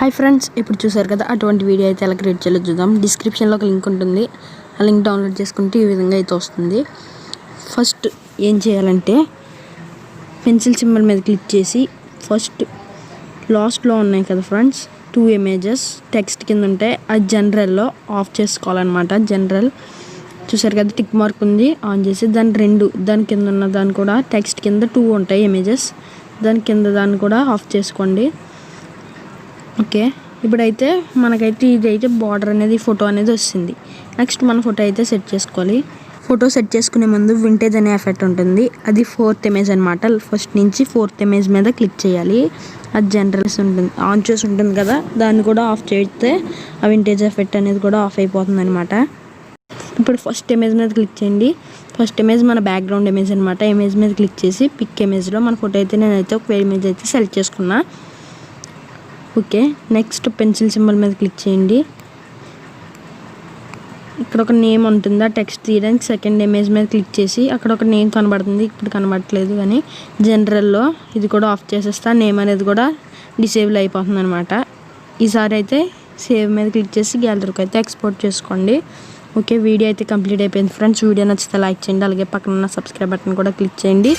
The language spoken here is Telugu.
హాయ్ ఫ్రెండ్స్, ఇప్పుడు చూసారు కదా అటువంటి వీడియో అయితే ఎలా క్రియేట్ చేయాలో చూద్దాం. డిస్క్రిప్షన్లో ఒక లింక్ ఉంటుంది. ఆ లింక్ డౌన్లోడ్ చేసుకుంటే ఈ విధంగా అయితే వస్తుంది. ఫస్ట్ ఏం చేయాలంటే పెన్సిల్ సింబల్ మీద క్లిక్ చేసి ఫస్ట్ లాస్ట్లో ఉన్నాయి కదా ఫ్రెండ్స్ 2 ఇమేజెస్ టెక్స్ట్ కింద ఉంటాయి. అది జనరల్లో ఆఫ్ చేసుకోవాలన్నమాట. జనరల్ చూసారు కదా టిక్ మార్క్ ఉంది, ఆన్ చేసి దాని కింద ఉన్న దాన్ని కూడా టెక్స్ట్ కింద 2 ఉంటాయి ఇమేజెస్, దాని కింద దాన్ని కూడా ఆఫ్ చేసుకోండి. ఓకే, ఇప్పుడైతే మనకైతే ఇదైతే బార్డర్ అనేది ఫోటో అనేది వస్తుంది. నెక్స్ట్ మన ఫోటో అయితే సెట్ చేసుకోవాలి. ఫోటో సెట్ చేసుకునే ముందు వింటేజ్ అనే ఎఫెక్ట్ ఉంటుంది, అది 4th ఇమేజ్ అనమాట. ఫస్ట్ నుంచి 4th ఇమేజ్ మీద క్లిక్ చేయాలి. అది జనరల్స్ ఉంటుంది, ఆన్ చేసి ఉంటుంది కదా, దాన్ని కూడా ఆఫ్ చేస్తే ఆ వింటేజ్ ఎఫెక్ట్ అనేది కూడా ఆఫ్ అయిపోతుంది అనమాట. ఇప్పుడు ఫస్ట్ ఇమేజ్ మీద క్లిక్ చేయండి. ఫస్ట్ ఇమేజ్ మన బ్యాక్గ్రౌండ్ ఇమేజ్ అనమాట. ఇమేజ్ మీద క్లిక్ చేసి పిక్ ఇమేజ్లో మన ఫోటో అయితే నేనైతే ఒక ఇమేజ్ అయితే సెలెక్ట్ చేసుకున్నా. ఓకే, నెక్స్ట్ పెన్సిల్ సింబల్ మీద క్లిక్ చేయండి. ఇక్కడ ఒక నేమ్ ఉంటుంది, ఆ టెక్స్ట్ తీయడానికి సెకండ్ ఇమేజ్ మీద క్లిక్ చేసి అక్కడ ఒక నేమ్ కనబడుతుంది, ఇప్పుడు కనబడట్లేదు కానీ జనరల్లో ఇది కూడా ఆఫ్ చేసేస్తా. నేమ్ అనేది కూడా డిసేబుల్ అయిపోతుంది అనమాట. ఈసారి అయితే సేవ్ మీద క్లిక్ చేసి గ్యాలరీకి అయితే ఎక్స్పోర్ట్ చేసుకోండి. ఓకే, వీడియో అయితే కంప్లీట్ అయిపోయింది ఫ్రెండ్స్. వీడియో నచ్చితే లైక్ చేయండి, అలాగే పక్కన ఉన్న సబ్స్క్రైబ్ బటన్ కూడా క్లిక్ చేయండి.